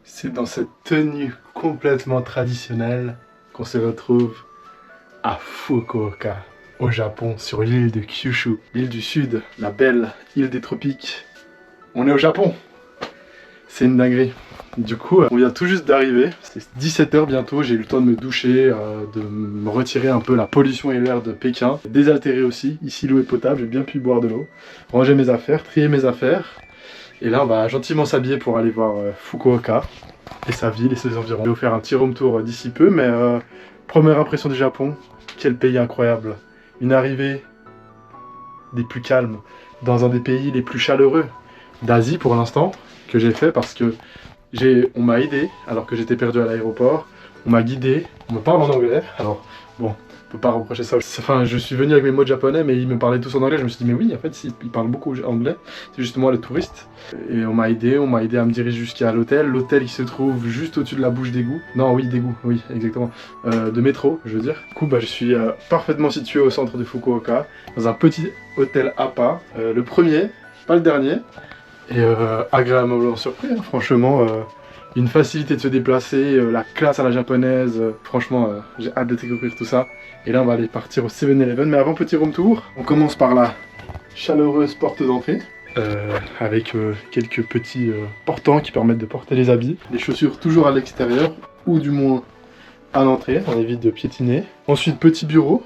C'est dans cette tenue complètement traditionnelle qu'on se retrouve à Fukuoka, au Japon, sur l'île de Kyushu, l'île du Sud, la belle île des tropiques. On est au Japon. C'est une dinguerie. Du coup, on vient tout juste d'arriver, c'est 17 h bientôt, j'ai eu le temps de me doucher, de me retirer un peu la pollution et l'air de Pékin. Désaltéré aussi, ici l'eau est potable, j'ai bien pu boire de l'eau, ranger mes affaires, trier mes affaires. Et là on va gentiment s'habiller pour aller voir Fukuoka et sa ville et ses environs. Je vais vous faire un petit room tour d'ici peu, mais première impression du Japon, quel pays incroyable. Une arrivée des plus calmes, dans un des pays les plus chaleureux d'Asie pour l'instant, que j'ai fait parce que on m'a aidé alors que j'étais perdu à l'aéroport, on m'a guidé, on me parle en anglais, alors bon, on peut pas reprocher ça. Enfin, je suis venu avec mes mots de japonais mais ils me parlaient tous en anglais, je me suis dit mais oui en fait ils parlent beaucoup anglais, c'est juste moi le touriste. Et on m'a aidé à me diriger jusqu'à l'hôtel, l'hôtel il se trouve juste au-dessus de la bouche d'égout, non oui d'égout, oui exactement, de métro je veux dire. Du coup bah, je suis parfaitement situé au centre de Fukuoka, dans un petit hôtel APA, le premier, pas le dernier. Et agréablement surpris, hein. Franchement, une facilité de se déplacer, la classe à la japonaise, franchement, j'ai hâte de découvrir tout ça. Et là, on va aller partir au 7-Eleven, mais avant, petit room tour. On commence par la chaleureuse porte d'entrée, avec quelques petits portants qui permettent de porter les habits. Les chaussures toujours à l'extérieur, ou du moins à l'entrée, on évite de piétiner. Ensuite, petit bureau,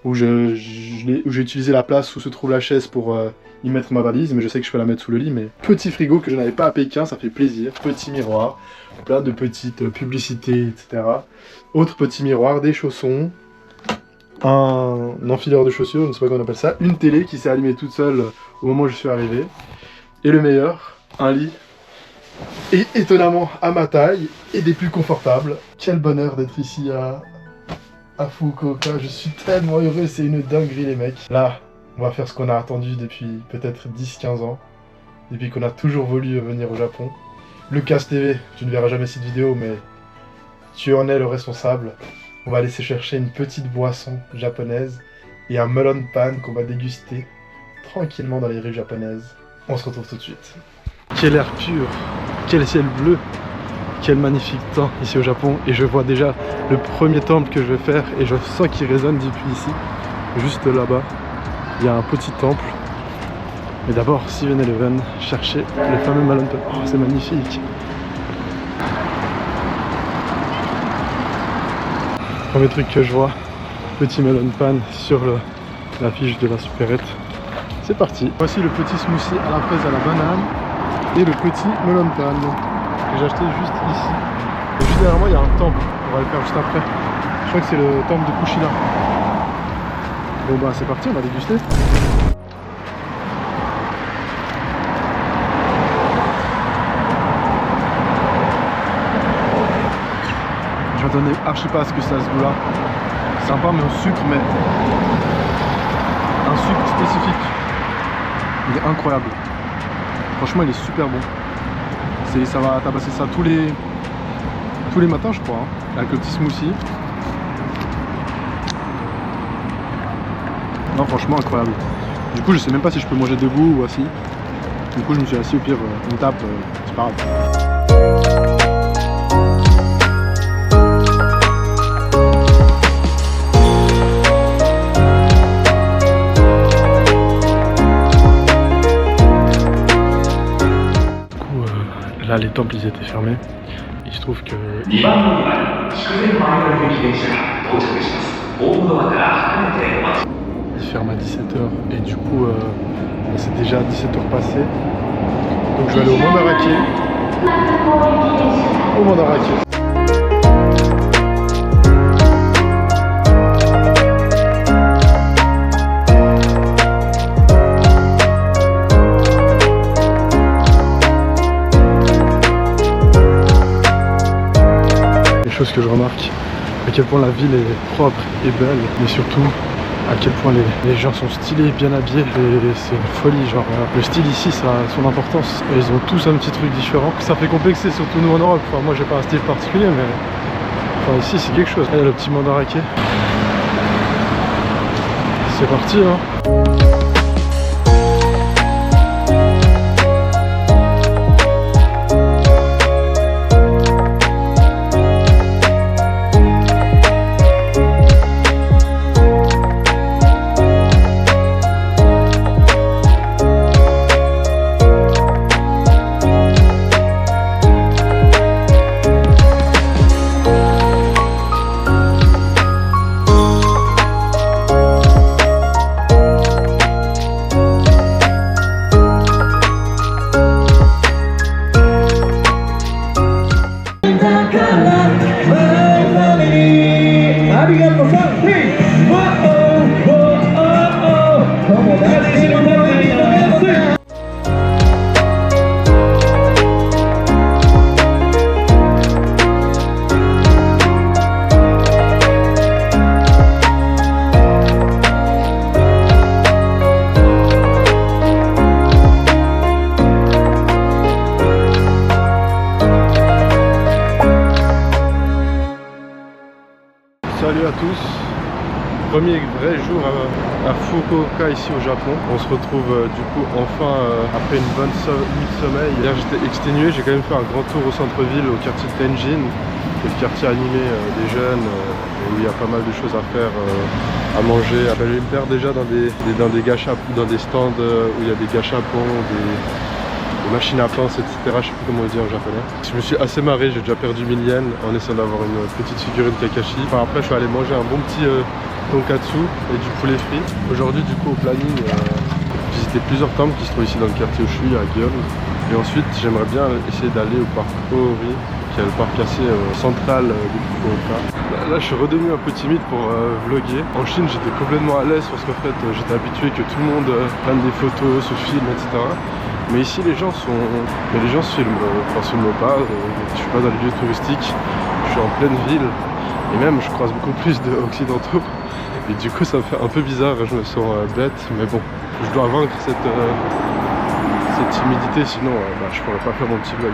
où j'ai utilisé la place où se trouve la chaise pour y mettre ma valise, mais je sais que je peux la mettre sous le lit. Mais petit frigo que je n'avais pas à Pékin, ça fait plaisir. Petit miroir, plein de petites publicités, etc. Autre petit miroir, des chaussons, un enfileur de chaussures, je ne sais pas comment on appelle ça, une télé qui s'est allumée toute seule au moment où je suis arrivé. Et le meilleur, un lit, et étonnamment à ma taille, et des plus confortables. Quel bonheur d'être ici à Fukuoka, je suis tellement heureux, c'est une dinguerie les mecs. Là, on va faire ce qu'on a attendu depuis peut-être 10-15 ans, depuis qu'on a toujours voulu venir au Japon. Lucas TV, tu ne verras jamais cette vidéo, mais tu en es le responsable. On va aller se chercher une petite boisson japonaise et un melon pan qu'on va déguster tranquillement dans les rues japonaises. On se retrouve tout de suite. Quel air pur, quel ciel bleu, quel magnifique temps ici au Japon. Et je vois déjà le premier temple que je vais faire et je sens qu'il résonne depuis ici. Juste là-bas, il y a un petit temple. Mais d'abord, 7-Eleven, chercher le fameux melon pan. Oh, c'est magnifique. Premier truc que je vois, petit melon pan sur l'affiche de la supérette. C'est parti. Voici le petit smoothie à la fraise et à la banane et le petit melon pan que j'ai acheté juste ici. Et juste derrière moi, il y a un temple. On va le faire juste après. Je crois que c'est le temple de Kushina. Bon bah c'est parti, on va déguster. Je m'attendais archi pas à ce que ça se goût là. Sympa mais au sucre, mais un sucre spécifique. Il est incroyable. Franchement il est super bon. Ça va tabasser ça tous les matins je crois, hein, avec le petit smoothie. Non franchement incroyable. Du coup je sais même pas si je peux manger debout ou assis. Du coup je me suis assis, au pire on tape, c'est pas grave. Là les temples ils étaient fermés. Il se trouve que il ferme à 17 h et du coup c'est déjà 17 h passées. Donc je vais aller au Mandarake. Chose que je remarque, à quel point la ville est propre et belle, mais surtout à quel point les gens sont stylés, bien habillés, et c'est une folie, genre le style ici ça a son importance, et ils ont tous un petit truc différent, ça fait complexer, surtout nous en Europe. Enfin, moi j'ai pas un style particulier, mais enfin, ici c'est quelque chose. Là, le petit Mandarake, c'est parti hein. Premier vrai jour à Fukuoka ici au Japon. On se retrouve du coup enfin après une bonne nuit de sommeil. Hier j'étais exténué, j'ai quand même fait un grand tour au centre-ville, au quartier de Tenjin, qui est le quartier animé des jeunes, où il y a pas mal de choses à faire, à manger. Je me perds déjà dans des gâchapons, dans des stands où il y a des gâchapons, des machines à pince, etc. Je sais plus comment on dit en japonais. Je me suis assez marré, j'ai déjà perdu 1000 yens en essayant d'avoir une petite figurine Kakashi. Enfin, après je suis allé manger un bon petit tonkatsu et du poulet frit. Aujourd'hui du coup au planning, visiter plusieurs temples qui se trouvent ici dans le quartier où je suis, à Gyeong. Et ensuite j'aimerais bien essayer d'aller au parc Ori, qui est le parc assez central de Fukuoka. Là je suis redevenu un peu timide pour vlogger. En Chine j'étais complètement à l'aise parce qu'en fait j'étais habitué que tout le monde prenne des photos, se filme, etc. Mais ici les gens se filment, enfin se filment pas, je suis pas dans les lieux touristiques, je suis en pleine ville. Et même je croise beaucoup plus d'occidentaux. Et du coup ça me fait un peu bizarre, je me sens bête, mais bon, je dois vaincre cette timidité, sinon je pourrais pas faire mon petit vlog.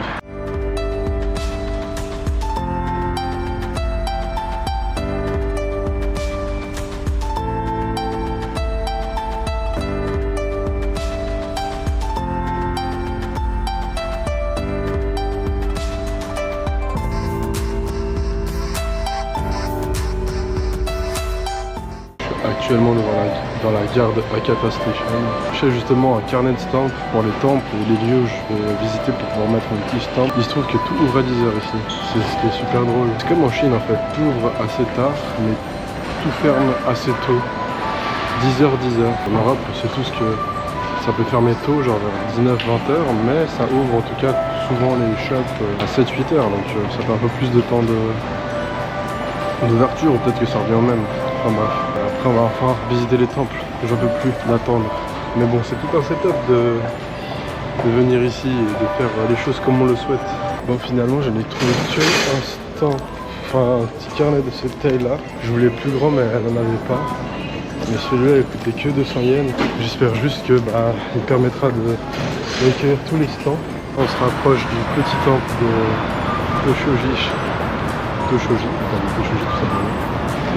Actuellement dans la gare de Hakata Station. Je fais justement un carnet de stamp pour les temples et les lieux où je vais visiter pour pouvoir mettre un petit stamp. Il se trouve que tout ouvre à 10h ici. C'est ce qui est super drôle. C'est comme en Chine en fait. Tout ouvre assez tard mais tout ferme assez tôt. 10h. En Europe c'est tout ce que ça peut fermer tôt, genre vers 19-20h, mais ça ouvre en tout cas souvent les shops à 7-8h, donc ça fait un peu plus de temps d'ouverture, ou peut-être que ça revient au même. Enfin bref, après on va enfin visiter les temples, j'en peux plus d'attendre. Mais bon, c'est tout un setup de venir ici et de faire les choses comme on le souhaite. Bon, finalement je n'ai trouvé qu'un stand, enfin un petit carnet de cette taille là. Je voulais plus grand mais elle n'en avait pas. Mais celui-là il coûtait que 200 yens. J'espère juste que il permettra d'accueillir tous les stands. On se rapproche du petit temple de Toshoji tout simplement.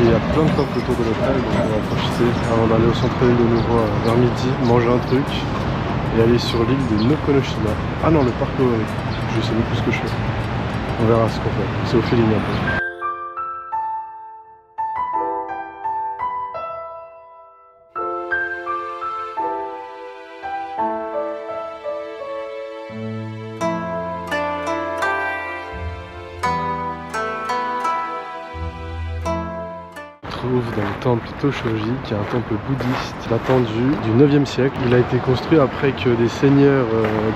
Et il y a plein de temples autour de l'hôtel, donc on va en profiter avant d'aller au centre-ville de nouveau vers midi, manger un truc et aller sur l'île de Nokonoshima. Ah non, le parc Ori. Je sais même plus ce que je fais. On verra ce qu'on fait. C'est au feeling un peu. Dans le temple Toshoji, qui est un temple bouddhiste datant du 9e siècle. Il a été construit après que des seigneurs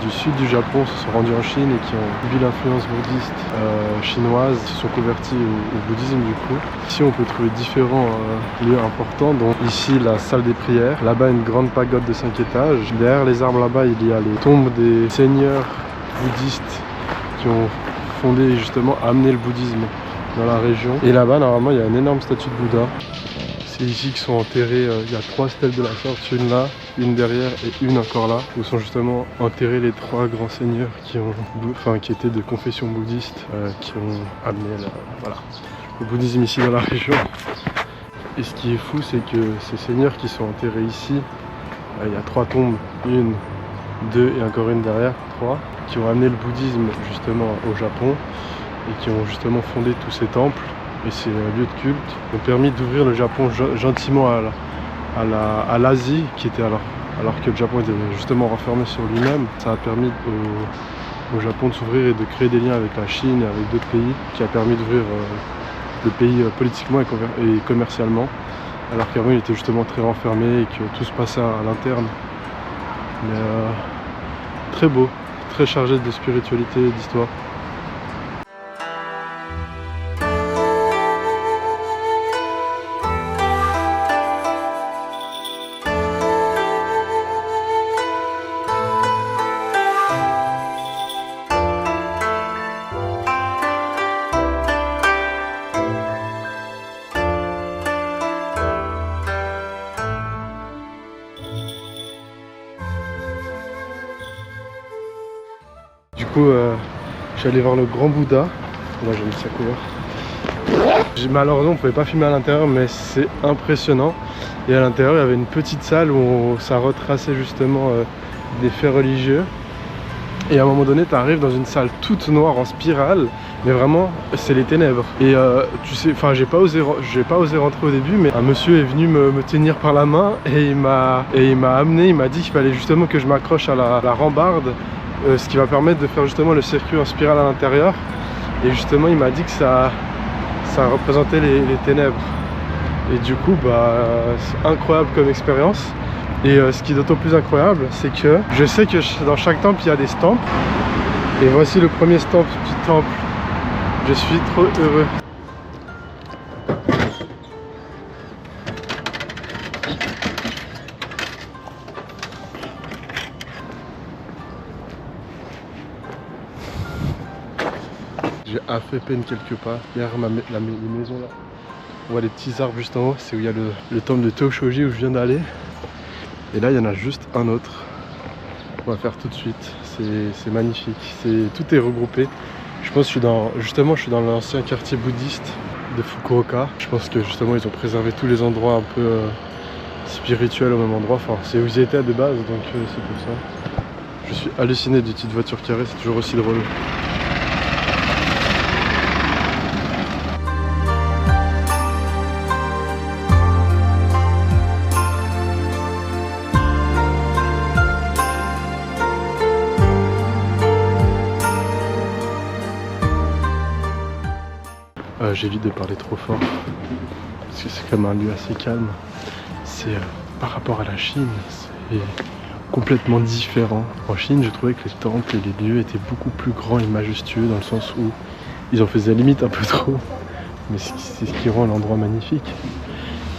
du sud du Japon se sont rendus en Chine et qui ont subi l'influence bouddhiste chinoise, se sont convertis au bouddhisme du coup. Ici on peut trouver différents lieux importants, dont ici la salle des prières, là-bas une grande pagode de 5 étages. Derrière les arbres là-bas il y a les tombes des seigneurs bouddhistes qui ont fondé justement, amené le bouddhisme dans la région. Et là-bas normalement il y a une énorme statue de Bouddha. C'est ici qu'ils sont enterrés, il y a 3 stèles de la sorte, une là, une derrière et une encore là, où sont justement enterrés les 3 grands seigneurs qui étaient de confession bouddhiste, qui ont amené le bouddhisme ici dans la région. Et ce qui est fou, c'est que ces seigneurs qui sont enterrés ici, il y a 3 tombes, 1, 2 et encore une derrière, 3, qui ont amené le bouddhisme justement au Japon et qui ont justement fondé tous ces temples. Et ces lieux de culte ont permis d'ouvrir le Japon gentiment à l'Asie, qui était alors que le Japon était justement renfermé sur lui-même. Ça a permis au Japon de s'ouvrir et de créer des liens avec la Chine et avec d'autres pays, qui a permis d'ouvrir le pays politiquement et commercialement, alors qu'avant il était justement très renfermé et que tout se passait à l'interne. Mais très beau, très chargé de spiritualité et d'histoire. Du coup, je suis allé voir le grand Bouddha. Là j'ai mis sa couleur. Malheureusement on pouvait pas filmer à l'intérieur, mais c'est impressionnant. Et à l'intérieur il y avait une petite salle où ça retraçait justement des faits religieux. Et à un moment donné tu arrives dans une salle toute noire en spirale, mais vraiment c'est les ténèbres. Et tu sais, enfin j'ai pas osé rentrer au début, mais un monsieur est venu me tenir par la main et il m'a amené, il m'a dit qu'il fallait justement que je m'accroche à la rambarde, ce qui va permettre de faire justement le circuit en spirale à l'intérieur. Et justement il m'a dit que ça représentait les ténèbres. Et du coup bah c'est incroyable comme expérience. Et ce qui est d'autant plus incroyable, c'est que je sais que dans chaque temple il y a des stampes. Et voici le premier stamp du temple. Je suis trop heureux. J'ai à fait peine quelques pas. Derrière les maisons là, on voit les petits arbres juste en haut. C'est où il y a le temple de Tōshōji où je viens d'aller. Et là il y en a juste un autre. On va faire tout de suite. C'est magnifique. Tout est regroupé. Je pense que je suis dans l'ancien quartier bouddhiste de Fukuoka. Je pense que justement ils ont préservé tous les endroits un peu spirituels au même endroit. Enfin c'est où ils étaient de base, donc c'est pour ça. Je suis halluciné des petites voitures carrées, c'est toujours aussi drôle. J'évite de parler trop fort parce que c'est quand même un lieu assez calme. C'est par rapport à la Chine, c'est complètement différent. En Chine, je trouvais que les temples et les lieux étaient beaucoup plus grands et majestueux, dans le sens où ils en faisaient limite un peu trop, mais c'est ce qui rend l'endroit magnifique.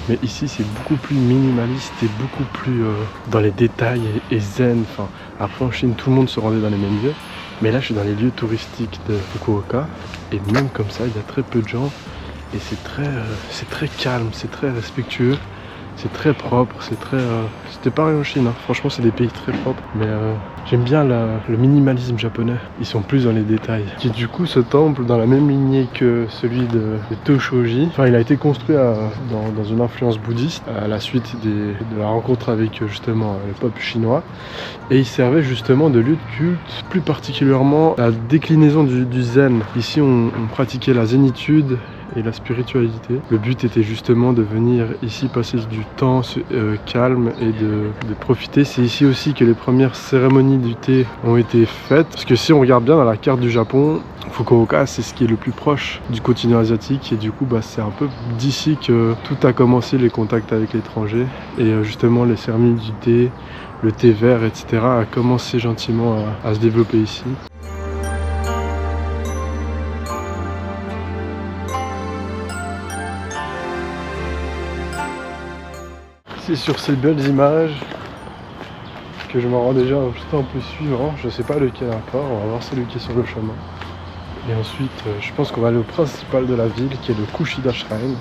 Mais ici c'est beaucoup plus minimaliste et beaucoup plus dans les détails et zen. Enfin, après en Chine tout le monde se rendait dans les mêmes lieux, mais là je suis dans les lieux touristiques de Fukuoka et même comme ça il y a très peu de gens et c'est très calme, c'est très respectueux, c'est très propre, c'était pareil en Chine, hein. Franchement c'est des pays très propres, mais j'aime bien le minimalisme japonais, ils sont plus dans les détails. Et du coup ce temple dans la même lignée que celui de Tōshōji, enfin il a été construit dans une influence bouddhiste à la suite de la rencontre avec justement le peuple chinois, et il servait justement de lieu de culte, plus particulièrement la déclinaison du zen. Ici on pratiquait la zénitude et la spiritualité. Le but était justement de venir ici passer du temps calme et de profiter. C'est ici aussi que les premières cérémonies du thé ont été faites. Parce que si on regarde bien dans la carte du Japon, Fukuoka c'est ce qui est le plus proche du continent asiatique et du coup bah, c'est un peu d'ici que tout a commencé, les contacts avec l'étranger. Et justement les cérémonies du thé, le thé vert, etc. a commencé gentiment à se développer ici. C'est sur ces belles images que je me rends déjà au temple suivant. Je sais pas lequel encore, on va voir celui qui est sur le chemin. Et ensuite, je pense qu'on va aller au principal de la ville qui est le Kushida Shrine.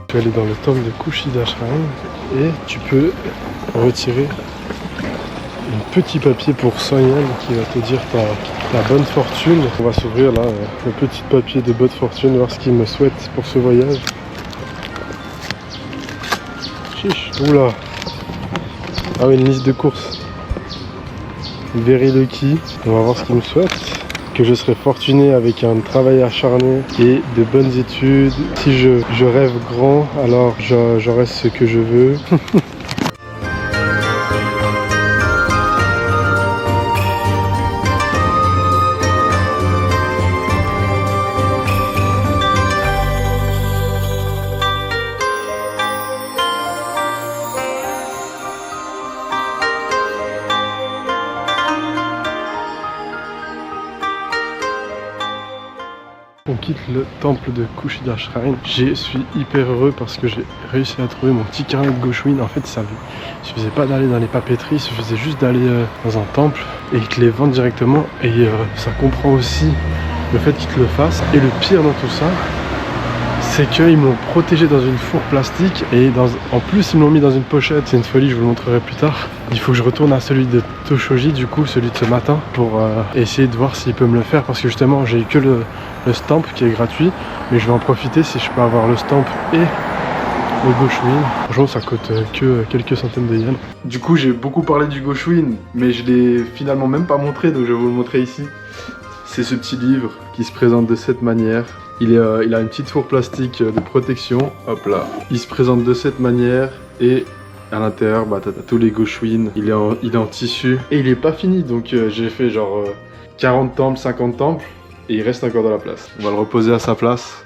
Tu vas aller dans le temple de Kushida Shrine et tu peux retirer un petit papier pour 100 yens qui va te dire ta bonne fortune. On va s'ouvrir là le petit papier de bonne fortune, voir ce qu'il me souhaite pour ce voyage. Chiche, oula. Ah oui, une liste de courses. Very lucky. On va voir ce qu'il me souhaite. Que je serai fortuné avec un travail acharné et de bonnes études. Si je rêve grand, alors j'aurai ce que je veux. quitte le temple de Kushida Shrine. Je suis hyper heureux parce que j'ai réussi à trouver mon petit carnet de Goshuin. En fait, il suffisait pas d'aller dans les papeteries, il suffisait juste d'aller dans un temple et ils te les vendent directement. Et ça comprend aussi le fait qu'ils te le fassent. Et le pire dans tout ça, c'est qu'ils m'ont protégé dans une fourre plastique et en plus ils m'ont mis dans une pochette. C'est une folie, je vous le montrerai plus tard. Il faut que je retourne à celui de Toshoji, du coup celui de ce matin, pour essayer de voir s'il peut me le faire, parce que justement j'ai eu que le stamp qui est gratuit, mais je vais en profiter si je peux avoir le stamp et le Goshuin. Franchement ça coûte que quelques centaines de yens. Du coup j'ai beaucoup parlé du Goshuin, mais je l'ai finalement même pas montré, donc je vais vous le montrer ici. C'est ce petit livre qui se présente de cette manière. Il a une petite fourre plastique de protection, hop là. Il se présente de cette manière et à l'intérieur, bah, t'as tous les Goshuin. Il est en tissu et il est pas fini, donc j'ai fait genre 40 temples, 50 temples et il reste encore dans la place. On va le reposer à sa place.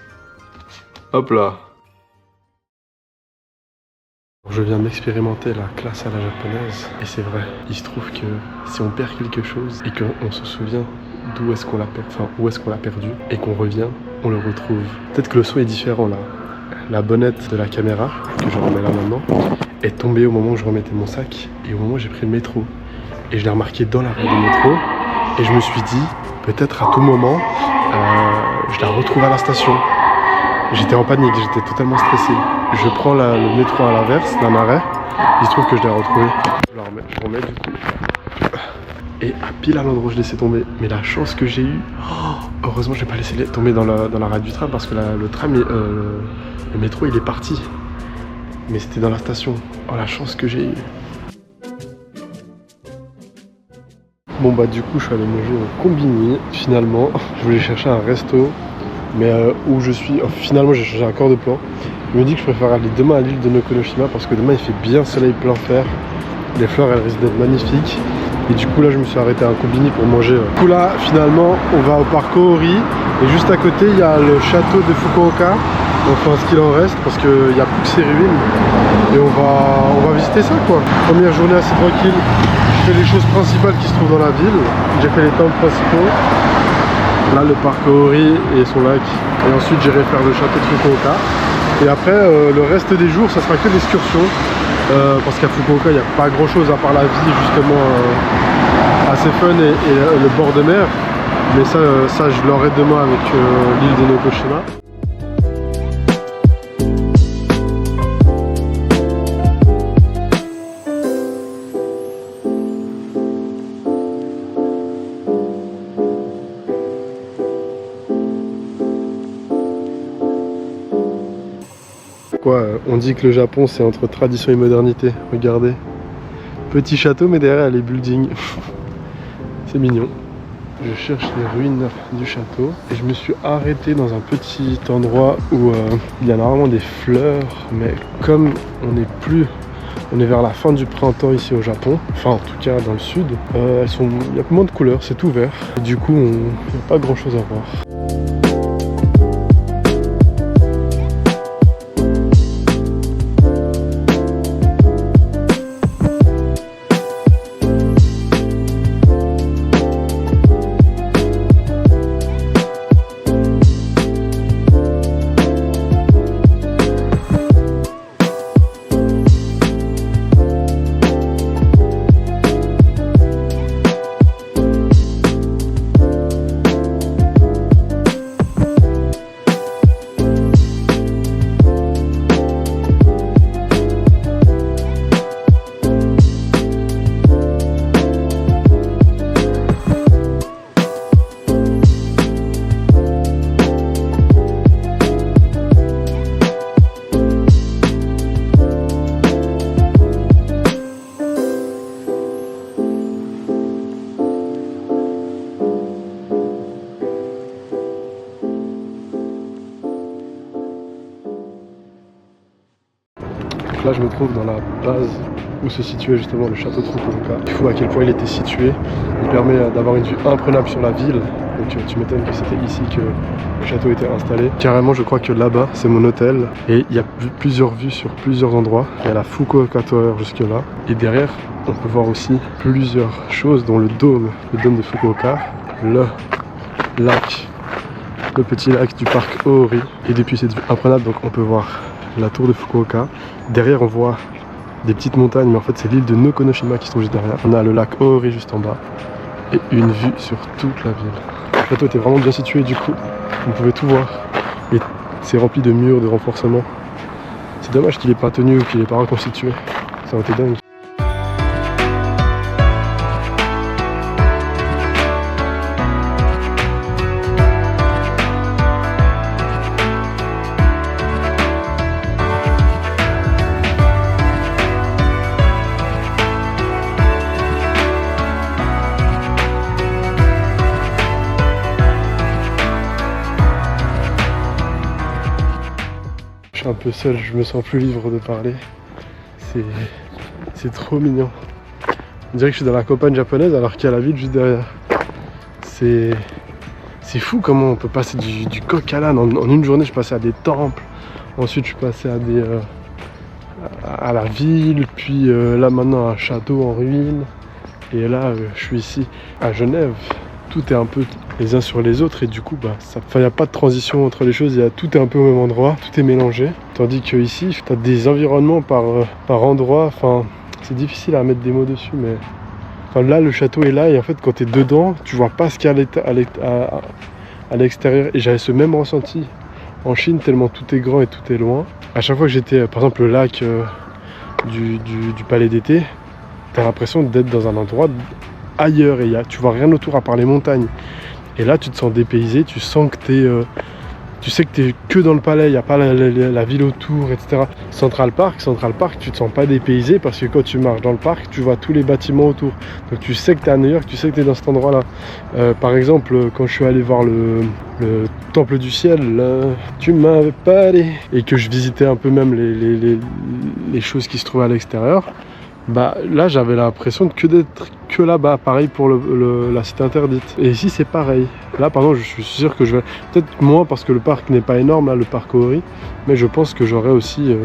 Hop là. Je viens d'expérimenter la classe à la japonaise et c'est vrai, il se trouve que si on perd quelque chose et qu'on se souvient d'où est-ce qu'on l'a perdu et qu'on revient, on le retrouve. Peut-être que le son est différent là. La bonnette de la caméra, que je remets là maintenant, est tombée au moment où je remettais mon sac et au moment où j'ai pris le métro. Et je l'ai remarqué dans l'arrêt du métro et je me suis dit, peut-être à tout moment, je la retrouve à la station. J'étais en panique, j'étais totalement stressé. Je prends le métro à l'inverse d'un arrêt, il se trouve que je l'ai retrouvé. Je remets du coup. Et à pile à l'endroit où je laissais tomber. Mais la chance que j'ai eue, heureusement je n'ai pas laissé tomber dans la rade du tram parce que le métro il est parti. Mais c'était dans la station. Oh la chance que j'ai eue. Bon bah du coup je suis allé manger au Combini. Finalement je voulais chercher un resto. Mais où je suis, finalement j'ai changé un corps de plan. Je me dis que je préfère aller demain à l'île de Nokonoshima parce que demain il fait bien soleil plein fer. Les fleurs elles risquent d'être magnifiques. Et du coup là je me suis arrêté à un Combini pour manger. Du coup là finalement on va au parc Ohori. Et juste à côté il y a le château de Fukuoka. Enfin ce qu'il en reste parce qu'il n'y a plus que ses ruines. Et on va visiter ça quoi. Première journée assez tranquille. Je fais les choses principales qui se trouvent dans la ville. J'ai fait les temples principaux. Là le parc Ohori et son lac. Et ensuite j'irai faire le château de Fukuoka. Et après le reste des jours ça sera que l'excursion. Parce qu'à Fukuoka il n'y a pas grand chose à part la vie justement assez fun et le bord de mer. Mais ça je l'aurai demain avec l'île de Nokonoshima. On dit que le Japon c'est entre tradition et modernité, regardez. Petit château mais derrière il y a les buildings. C'est mignon. Je cherche les ruines du château et je me suis arrêté dans un petit endroit où il y a normalement des fleurs, mais comme on est vers la fin du printemps ici au Japon, enfin en tout cas dans le sud, il y a moins de couleurs, c'est tout vert. Et du coup il n'y a pas grand chose à voir. Là je me trouve dans la base où se situait justement le château de Fukuoka. Il faut à quel point il était situé. Il permet d'avoir une vue imprenable sur la ville. Donc tu m'étonnes que c'était ici que le château était installé. Carrément je crois que là-bas c'est mon hôtel. Et il y a plusieurs vues sur plusieurs endroits. Il y a la Fukuoka Tower jusque là. Et derrière on peut voir aussi plusieurs choses dont le dôme de Fukuoka, le lac le petit lac du parc Ōori. Et depuis c'est imprenable, donc on peut voir la tour de Fukuoka. Derrière on voit des petites montagnes, mais en fait c'est l'île de Nokonoshima qui sont juste derrière. On a le lac Ōori juste en bas et une vue sur toute la ville. Le plateau était vraiment bien situé, du coup on pouvait tout voir. Et c'est rempli de murs, de renforcements. C'est dommage qu'il n'ait pas tenu ou qu'il n'ait pas reconstitué. Ça aurait été dingue. Je suis un peu seul, je me sens plus libre de parler. C'est trop mignon. On dirait que je suis dans la campagne japonaise alors qu'il y a la ville juste derrière. C'est fou comment on peut passer du coq à l'âne. En une journée, je passais à des temples. Ensuite, je suis passé à la ville. Puis là, maintenant, un château en ruine. Et là, je suis ici à Genève. Tout est un peu les uns sur les autres et du coup il n'y a pas de transition entre les choses, tout est un peu au même endroit, tout est mélangé. Tandis que ici tu as des environnements par endroit, enfin c'est difficile à mettre des mots dessus, mais enfin, là le château est là et en fait quand tu es dedans tu vois pas ce qu'il y a à l'extérieur. Et j'avais ce même ressenti en Chine tellement tout est grand et tout est loin. À chaque fois que j'étais par exemple le lac du palais d'été, tu as l'impression d'être dans un endroit ailleurs et tu vois rien autour à part les montagnes. Et là tu te sens dépaysé, tu sens que tu sais que tu es que dans le palais, il n'y a pas la ville autour, etc. Central Park, tu te sens pas dépaysé parce que quand tu marches dans le parc, tu vois tous les bâtiments autour. Donc tu sais que tu es à New York, tu sais que tu es dans cet endroit-là. Par exemple, quand je suis allé voir le temple du ciel, là, tu m'avais pas dit, et que je visitais un peu même les choses qui se trouvaient à l'extérieur, là j'avais l'impression d'être que là-bas. Pareil pour la cité interdite. Et ici c'est pareil. Là par exemple je suis sûr que je vais, peut-être moins parce que le parc n'est pas énorme là, le parc Ōori, mais je pense que j'aurai aussi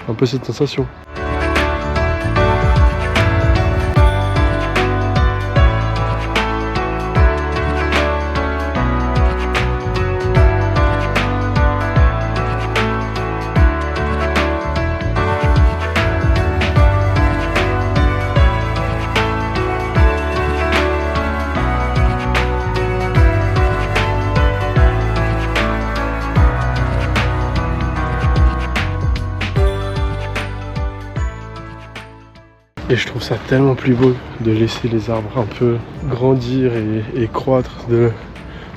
un peu cette sensation. Et je trouve ça tellement plus beau de laisser les arbres un peu grandir et croître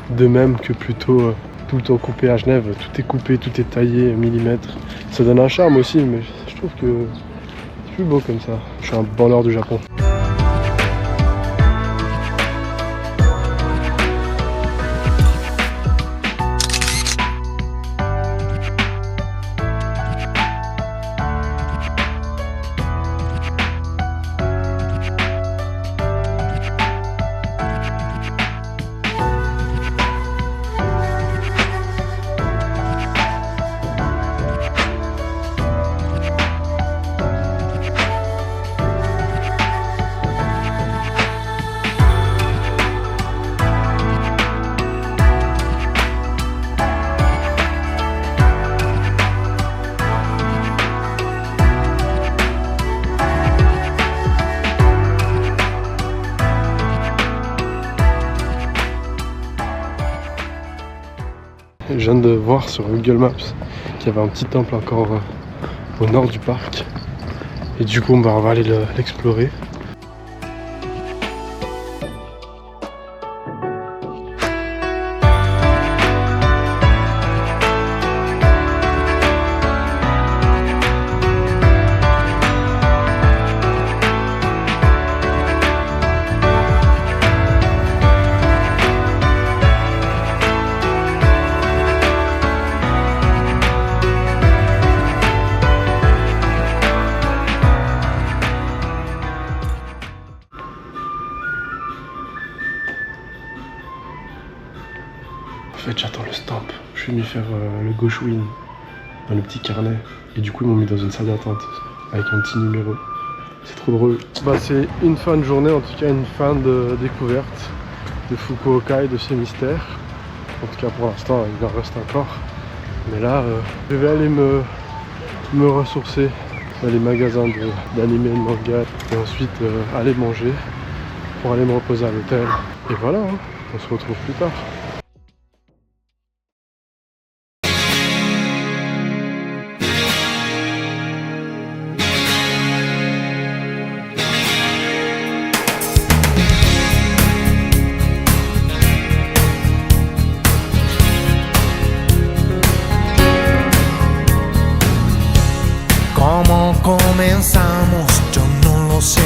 d'eux-mêmes que plutôt tout le temps coupé à Genève. Tout est coupé, tout est taillé millimètre. Ça donne un charme aussi, mais je trouve que c'est plus beau comme ça. Je suis un bandeur du Japon. Je viens de voir sur Google Maps qu'il y avait un petit temple encore au nord du parc. Et du coup, on va aller l'explorer. En fait, j'attends le stamp. Je suis venu faire le Goshuin dans le petit carnet. Et du coup, ils m'ont mis dans une salle d'attente avec un petit numéro. C'est trop drôle. C'est une fin de journée, en tout cas une fin de découverte de Fukuoka et de ses mystères. En tout cas pour l'instant il en reste encore. Mais là je vais aller me ressourcer dans les magasins d'anime et de manga. Et ensuite aller manger pour aller me reposer à l'hôtel. Et voilà, hein, on se retrouve plus tard. ¿Cómo comenzamos? Yo no lo sé.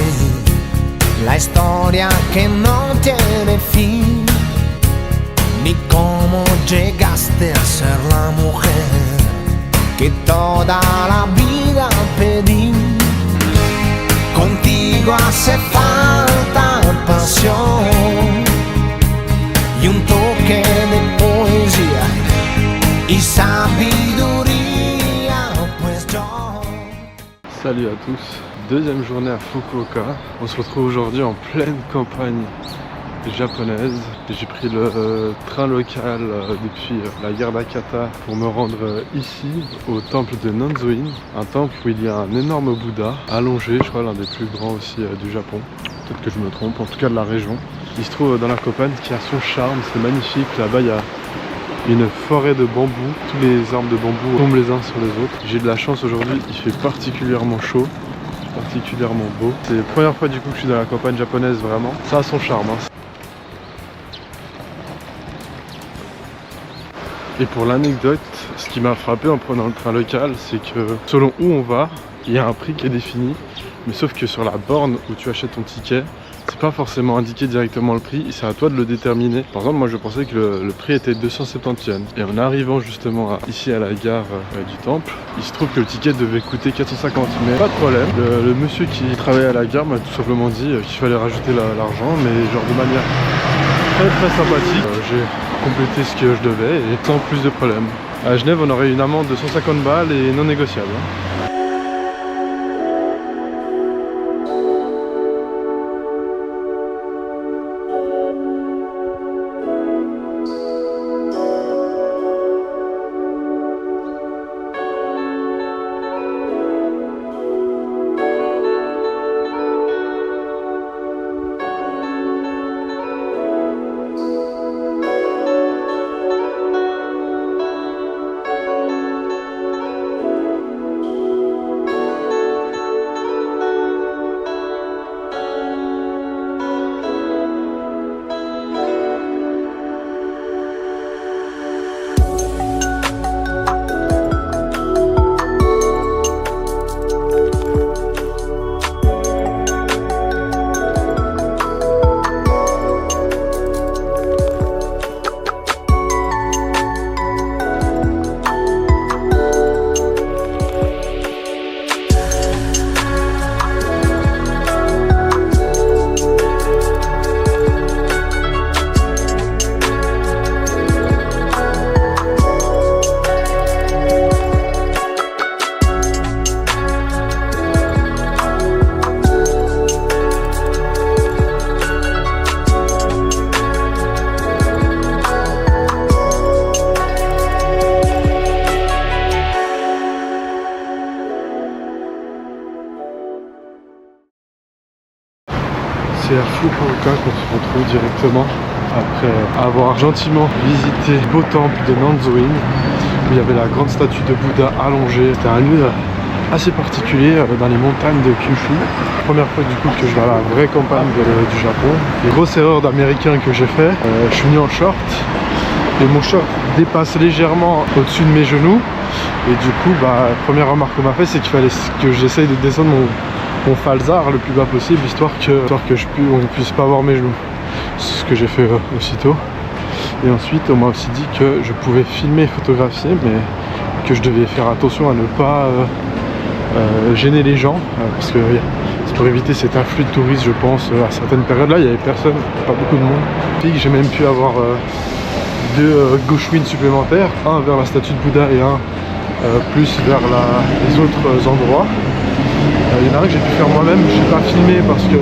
La historia que no tiene fin. Ni cómo llegaste a ser la mujer que toda la vida pedí. Contigo hace falta pasión y un toque de poesía y sabiduría, pues yo. Salut à tous, deuxième journée à Fukuoka. On se retrouve aujourd'hui en pleine campagne japonaise. J'ai pris le train local depuis la gare d'Akata pour me rendre ici au temple de Nanzoin, un temple où il y a un énorme Bouddha allongé, je crois l'un des plus grands aussi du Japon. Peut-être que je me trompe, en tout cas de la région. Il se trouve dans la campagne qui a son charme, c'est magnifique. Là-bas il y a une forêt de bambous, tous les arbres de bambou tombent les uns sur les autres. J'ai de la chance aujourd'hui, il fait particulièrement chaud, particulièrement beau. C'est la première fois du coup que je suis dans la campagne japonaise vraiment. Ça a son charme. Hein. Et pour l'anecdote, ce qui m'a frappé en prenant le train local, c'est que selon où on va, il y a un prix qui est défini. Mais sauf que sur la borne où tu achètes ton ticket, c'est pas forcément indiqué directement le prix, c'est à toi de le déterminer. Par exemple, moi je pensais que le prix était 270 yens. Et en arrivant justement ici à la gare du temple, il se trouve que le ticket devait coûter 450. Mais pas de problème, le monsieur qui travaillait à la gare m'a tout simplement dit qu'il fallait rajouter l'argent, mais genre de manière très sympathique. J'ai complété ce que je devais et sans plus de problème. À Genève, on aurait une amende de 150 balles et non négociable. Hein. C'est à Fukuoka qu'on se retrouve directement après avoir gentiment visité le beau temple de Nanzoin où il y avait la grande statue de Bouddha allongée. C'était un lieu assez particulier dans les montagnes de Kyushu. Première fois du coup que je vais à la vraie campagne du Japon. Les grosses erreurs d'américain que j'ai fait, je suis venu en short et mon short dépasse légèrement au-dessus de mes genoux et du coup première remarque qu'on m'a fait, c'est qu'il fallait que j'essaye de descendre mon falzar le plus bas possible histoire que on ne puisse pas voir mes genoux. C'est ce que j'ai fait aussitôt. Et ensuite on m'a aussi dit que je pouvais filmer et photographier, mais que je devais faire attention à ne pas gêner les gens parce que c'est pour éviter cet afflux de touristes, je pense. À certaines périodes là il n'y avait personne, pas beaucoup de monde. Puis j'ai même pu avoir deux gauchewins supplémentaires, un vers la statue de Bouddha et un plus vers les autres endroits. Il y en a un que j'ai pu faire moi-même, je n'ai pas filmé parce que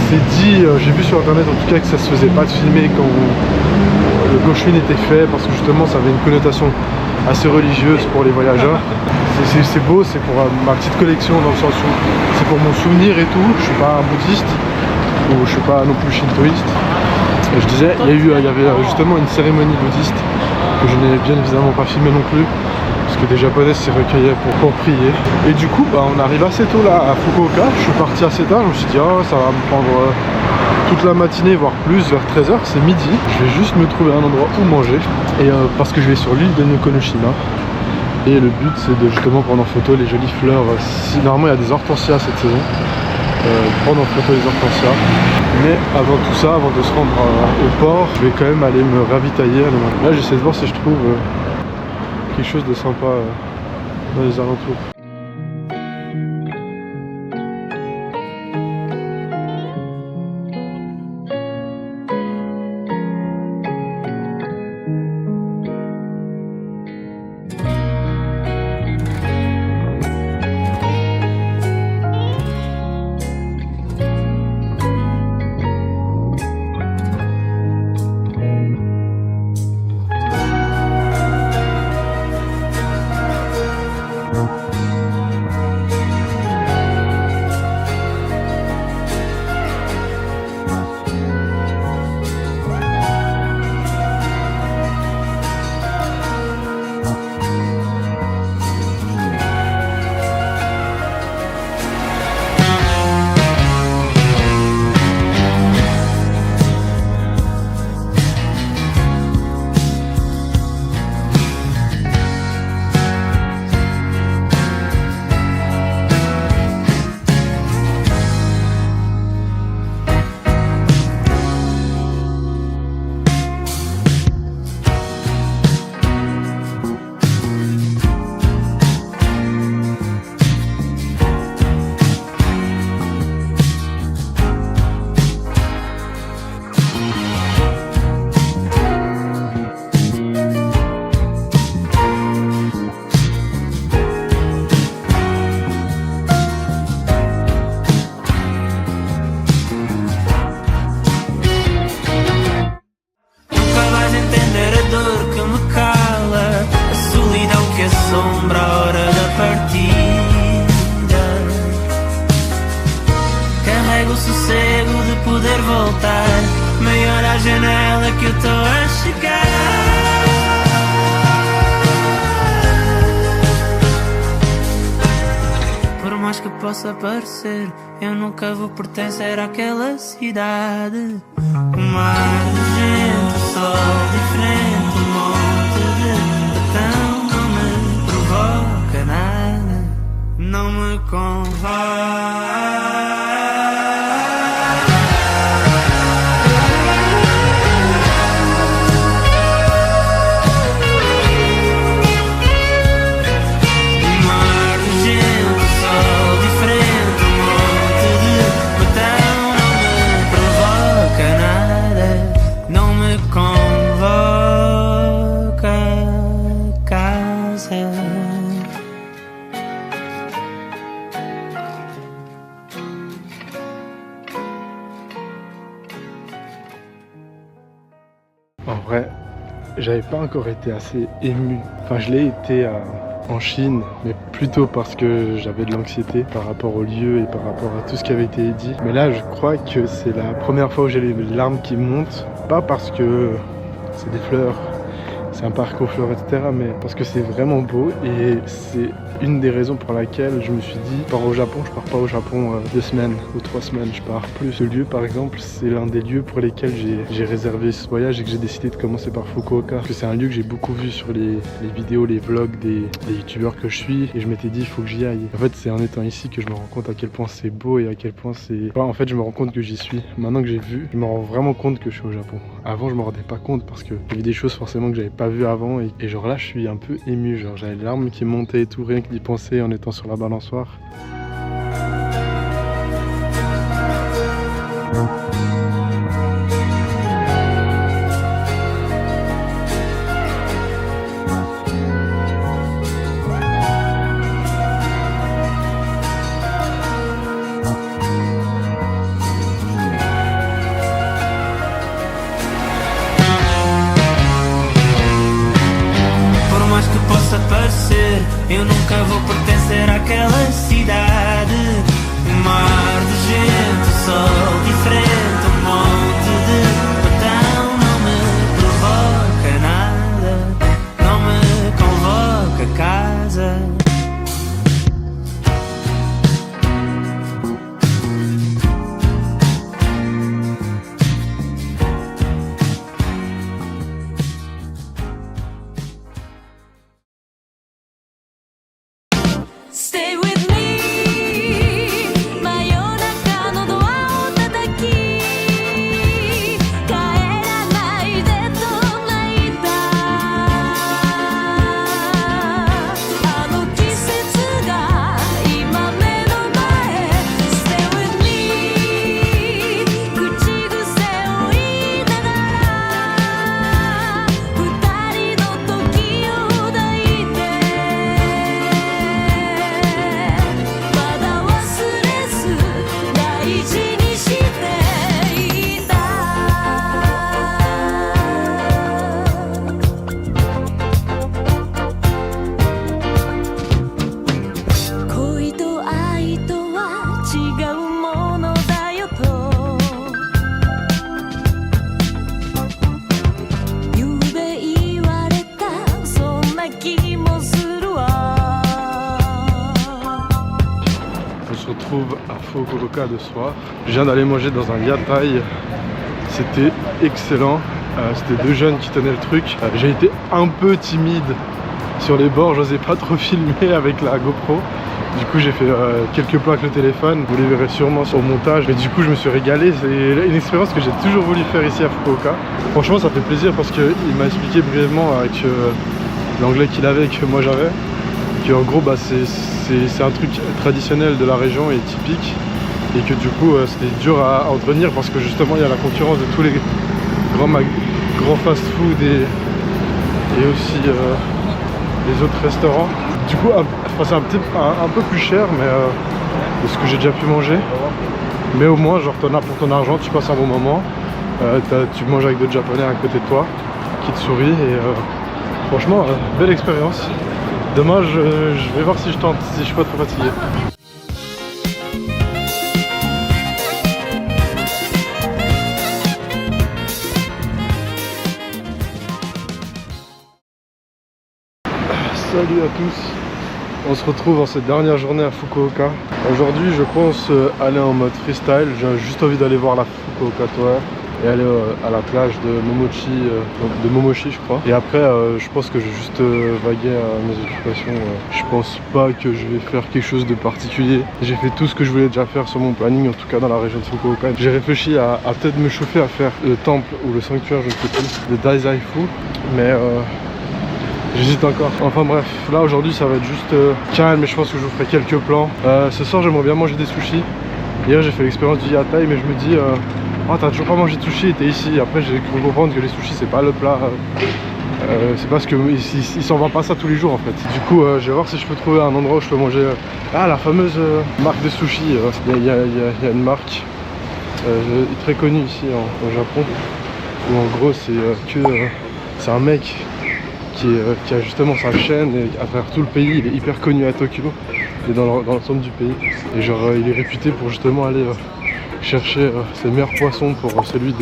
c'est dit, j'ai vu sur internet en tout cas que ça se faisait pas de filmer quand le Goshuin était fait parce que justement ça avait une connotation assez religieuse pour les voyageurs. C'est beau, c'est pour ma petite collection dans le sens où c'est pour mon souvenir et tout. Je suis pas un bouddhiste ou je suis pas non plus shintoïste. Et je disais, il y avait justement une cérémonie bouddhiste que je n'ai bien évidemment pas filmé non plus parce que des japonais s'y recueillaient pour prier. Et du coup on arrive assez tôt là à Fukuoka. Je suis parti assez tard, je me suis dit oh, ça va me prendre toute la matinée voire plus, vers 13h, c'est midi. Je vais juste me trouver un endroit où manger et parce que je vais sur l'île de Nukonoshima. Et le but c'est de justement prendre en photo les jolies fleurs. Si, normalement il y a des hortensias cette saison, prendre en photo les hortensias. Mais avant tout ça, avant de se rendre au port, je vais quand même aller me ravitailler. Là j'essaie de voir si je trouve quelque chose de sympa dans les alentours. Que possa parecer, eu nunca vou pertencer àquela cidade. O mar de gente, o sol diferente, um monte de betão não me provoca nada, não me convoca. En vrai, j'avais pas encore été assez ému. Enfin, je l'ai été en Chine, mais plutôt parce que j'avais de l'anxiété par rapport au lieu et par rapport à tout ce qui avait été dit. Mais là, je crois que c'est la première fois où j'ai les larmes qui montent. Pas parce que c'est des fleurs, c'est un parc aux fleurs, etc. Mais parce que c'est vraiment beau et c'est une des raisons pour laquelle je me suis dit, je pars au Japon, je pars pas au Japon 2 semaines ou 3 semaines, je pars plus. Ce lieu par exemple, c'est l'un des lieux pour lesquels j'ai réservé ce voyage et que j'ai décidé de commencer par Fukuoka. Parce que c'est un lieu que j'ai beaucoup vu sur les vidéos, les vlogs des youtubeurs que je suis et je m'étais dit il faut que j'y aille. En fait c'est en étant ici que je me rends compte à quel point c'est beau et à quel point c'est... Enfin, en fait je me rends compte que j'y suis. Maintenant que j'ai vu, je me rends vraiment compte que je suis au Japon. Avant je me rendais pas compte parce que il y avait des choses forcément que j'avais pas vues avant et genre là je suis un peu ému, genre j'avais les larmes qui montaient et tout, rien que d'y penser en étant sur la balançoire. Stay with me 真夜中のドアを叩き帰らないでと泣いたあの季節が今目の前 Stay with me 口癖を言いながら二人の時を抱いてまだ忘れず大事にしていた恋と愛とは違うものだよとゆうべ言われたそんな気もするわ On se retrouve à Fukuoka de soir. Je viens d'aller manger dans un yatai. C'était excellent. C'était deux jeunes qui tenaient le truc. J'ai été un peu timide sur les bords. J'osais pas trop filmer avec la GoPro. Du coup j'ai fait quelques plans avec le téléphone. Vous les verrez sûrement sur le montage. Mais du coup je me suis régalé. C'est une expérience que j'ai toujours voulu faire ici à Fukuoka. Franchement ça fait plaisir parce qu'il m'a expliqué brièvement avec l'anglais qu'il avait et que moi j'avais. En gros bah, c'est un truc traditionnel de la région et typique et que du coup c'était dur à entretenir parce que justement il y a la concurrence de tous les grands fast-food et aussi les autres restaurants. Du coup c'est un peu plus cher mais de ce que j'ai déjà pu manger, mais au moins genre t'en as pour ton argent, tu passes un bon moment, tu manges avec d'autres japonais à côté de toi qui te sourient et franchement belle expérience. Demain je vais voir si je tente, si je suis pas trop fatigué. Salut à tous, on se retrouve en cette dernière journée à Fukuoka. Aujourd'hui je pense aller en mode freestyle, j'ai juste envie d'aller voir la Fukuoka Tower et aller à la plage de Momochi je crois. Et après je pense que je vais juste vaguer à mes occupations. Je pense pas que je vais faire quelque chose de particulier. J'ai fait tout ce que je voulais déjà faire sur mon planning, en tout cas dans la région de Fukuoka. J'ai réfléchi à peut-être me chauffer à faire le temple ou le sanctuaire, je ne sais plus, de Daizaifu. Mais j'hésite encore. Enfin bref, là aujourd'hui ça va être juste calme, mais je pense que je vous ferai quelques plans. Ce soir j'aimerais bien manger des sushis. Hier j'ai fait l'expérience du yatai, mais je me dis oh t'as toujours pas mangé de sushi et t'es ici. Après j'ai cru comprendre que les sushis c'est pas le plat, c'est parce que ils s'en vendent pas ça tous les jours en fait. Du coup je vais voir si je peux trouver un endroit où je peux manger la fameuse marque de sushi. Il y a une marque très connue ici au Japon, où en gros c'est un mec qui a justement sa chaîne et à travers tout le pays. Il est hyper connu à Tokyo et dans l'ensemble du pays, et genre il est réputé pour justement aller chercher ses meilleurs poissons pour celui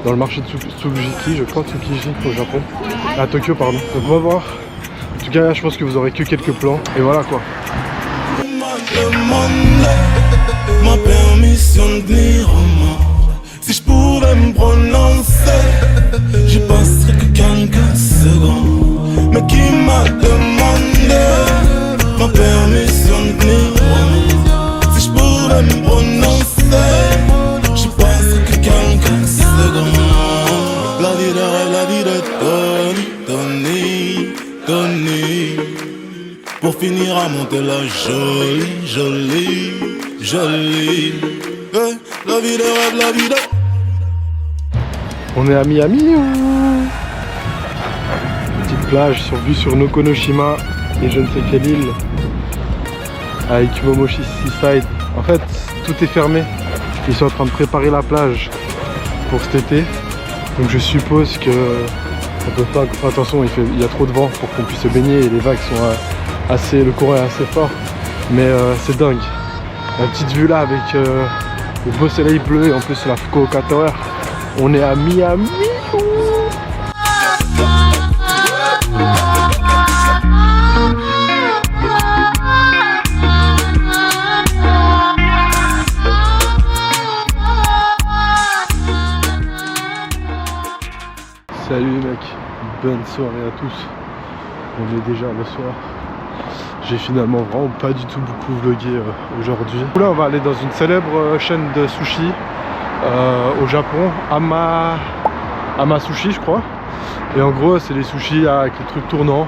dans le marché de Tsukiji, je crois, Tsukiji au Japon, à Tokyo pardon. Donc on va voir. En tout cas je pense que vous aurez que quelques plans et voilà quoi. Ma permission de venir au monde. Si je pouvais me prononcer, j'y passerais que quelques secondes. Mais qui m'a demandé ma permission de venir au monde? Si je pouvais me prononcer, j'y passerais que quelques secondes. La vie de rêve, la vie de Tony. Pour finir à monter la jolie. Hey, la vie de rêve, la vie de... On est à Miami ou... Petite plage vue sur Nokonoshima et je ne sais quelle île avec Momochi Seaside. En fait tout est fermé, ils sont en train de préparer la plage pour cet été, donc je suppose que on peut pas, attention il y a trop de vent pour qu'on puisse se baigner et les vagues sont le courant est assez fort, mais c'est dingue. La petite vue là avec le beau soleil bleu et en plus la Fukuoka Tower. On est à Miami. Salut les mecs, bonne soirée à tous. On est déjà le soir. J'ai finalement vraiment pas du tout beaucoup vlogué aujourd'hui. Là on va aller dans une célèbre chaîne de sushi au Japon, Ama Sushi je crois. Et en gros c'est les sushis avec les trucs tournants.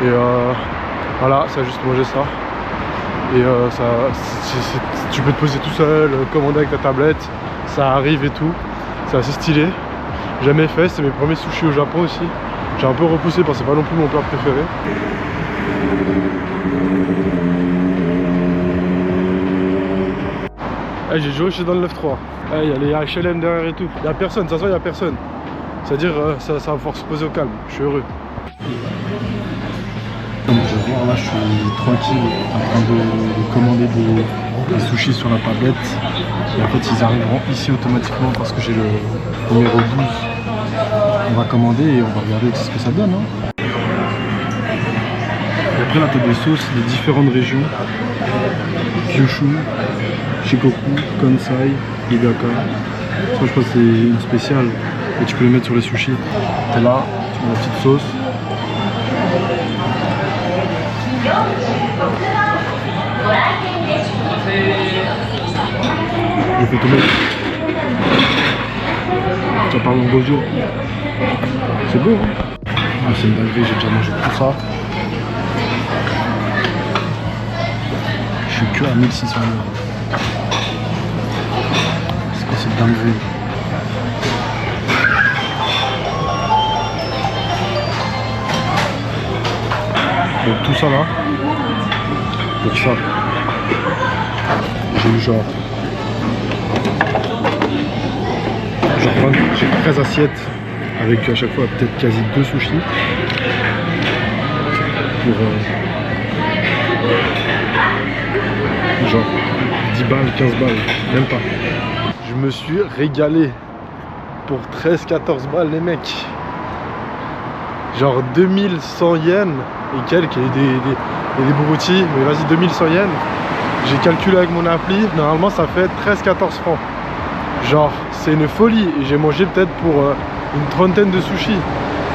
Et voilà, ça a juste mangé ça. Et tu peux te poser tout seul, commander avec ta tablette, ça arrive et tout. C'est assez stylé. Jamais fait, c'est mes premiers sushis au Japon aussi. J'ai un peu repoussé parce que c'est pas non plus mon plat préféré. Hey, j'ai joué chez dans le 9-3. Il y a les HLM derrière et tout. Il y a personne, ça se voit, il y a personne. C'est-à-dire ça va pouvoir se poser au calme. Je suis heureux. Comme vous pouvez voir là, je suis tranquille en train de commander des sushis sur la tablette. Et en fait, ils arriveront ici automatiquement parce que j'ai le numéro 12. On va commander et on va regarder ce que ça donne. Hein. Et après là, tu as des sauces des différentes régions. Kyushu, Shikoku, Kansai, Hidaka. Ça, je crois que c'est une spéciale et tu peux le mettre sur les sushis. T'es là, tu mets la petite sauce. Je fais tomber. Ça parle en gojo. C'est beau, hein. Ah, c'est une dinguerie, j'ai déjà mangé tout ça. Je suis que à 1600 €. C'est quoi cette dinguerie? Donc tout ça là, pour ça, j'ai eu genre 13 assiettes avec à chaque fois peut-être quasi 2 sushis pour genre 10 balles, 15 balles, même pas. Je me suis régalé pour 13-14 balles les mecs. Genre 2100 yens et quelques, et des broutilles, mais vas-y 2100 yens. J'ai calculé avec mon appli, normalement ça fait 13-14 francs. Genre c'est une folie et j'ai mangé peut-être pour une trentaine de sushis.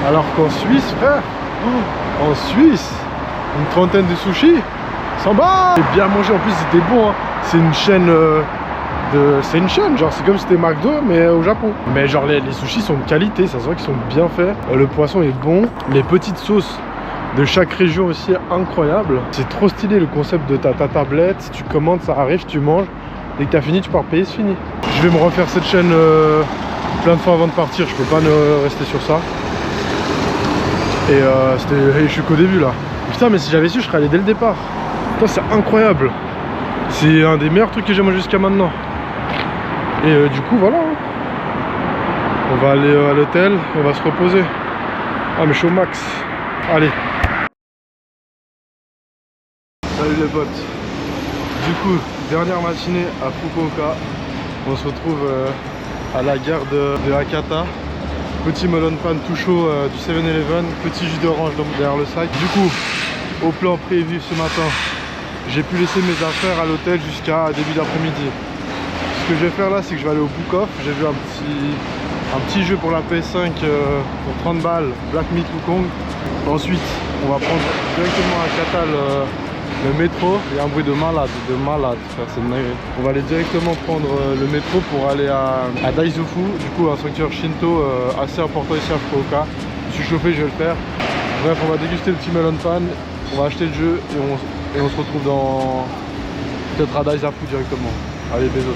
Alors qu'en Suisse frère, en Suisse, une trentaine de sushis, 100 balles. J'ai bien mangé, en plus c'était bon hein. C'est une chaîne genre c'est comme si c'était McDo mais au Japon. Mais genre les sushis sont de qualité, ça se voit qu'ils sont bien faits. Le poisson est bon, les petites sauces de chaque région aussi incroyable. C'est trop stylé le concept de ta tablette, tu commandes, ça arrive, tu manges. Dès que t'as fini, tu pars payer, c'est fini. Je vais me refaire cette chaîne plein de fois avant de partir, je peux pas rester sur ça. Et je suis qu'au début là. Putain mais si j'avais su je serais allé dès le départ. Putain c'est incroyable. C'est un des meilleurs trucs que j'ai mangé jusqu'à maintenant. Et du coup voilà. On va aller à l'hôtel, on va se reposer. Ah mais je suis au max. Allez. Salut les potes. Du coup, dernière matinée à Fukuoka. On se retrouve à la gare de Hakata. Petit melon pan tout chaud du 7-Eleven. Petit jus d'orange derrière le sac. Du coup, au plan prévu ce matin, j'ai pu laisser mes affaires à l'hôtel jusqu'à début d'après-midi. Ce que je vais faire là, c'est que je vais aller au Book Off. J'ai vu un petit jeu pour la PS5 pour 30 balles, Black Myth Wukong. Ensuite, on va prendre directement à Hakata le métro. Il y a un bruit de malade, frère, c'est une dinguerie. On va aller directement prendre le métro pour aller à Daizufu, du coup un sanctuaire Shinto assez important ici à Fukuoka. Je suis chauffé, je vais le faire. Bref, on va déguster le petit melon pan, on va acheter le jeu et on se retrouve dans peut-être à Daizufu directement. Allez, Bezos.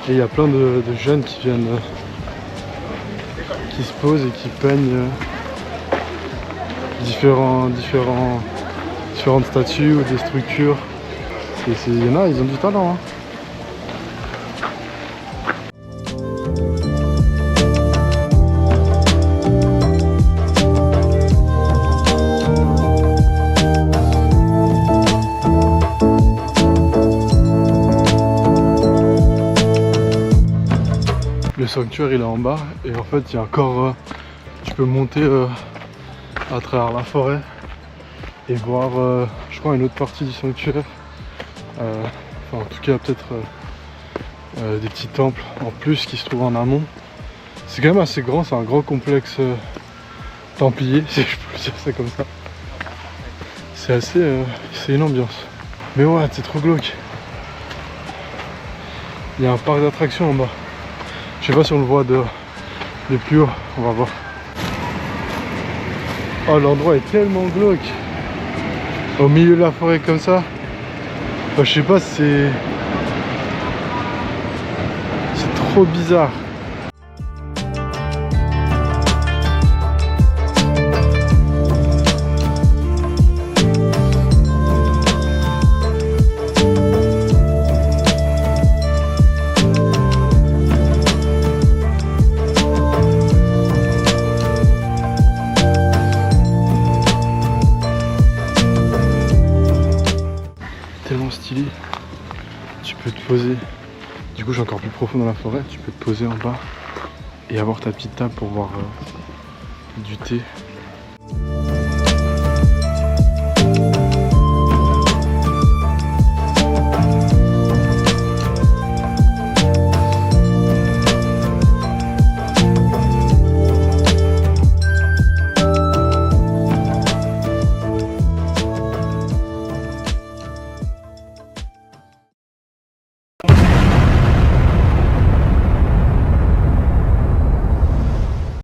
Et il y a plein de jeunes qui viennent, qui se posent et qui peignent différentes statues ou des structures. Il y en a, ils ont du talent. Hein. Le sanctuaire il est en bas et en fait il y a encore, tu peux monter à travers la forêt et voir je crois une autre partie du sanctuaire, enfin en tout cas peut-être des petits temples en plus qui se trouvent en amont. C'est quand même assez grand, c'est un grand complexe templier si je peux dire ça comme ça. C'est assez, c'est une ambiance. Mais ouais c'est trop glauque. Il y a un parc d'attractions en bas. Je sais pas si on le voit de plus haut, on va voir. Oh l'endroit est tellement glauque. Au milieu de la forêt comme ça. Enfin, je sais pas si c'est trop bizarre. Tellement stylé, tu peux te poser, du coup j'ai encore plus profond dans la forêt, tu peux te poser en bas et avoir ta petite table pour boire du thé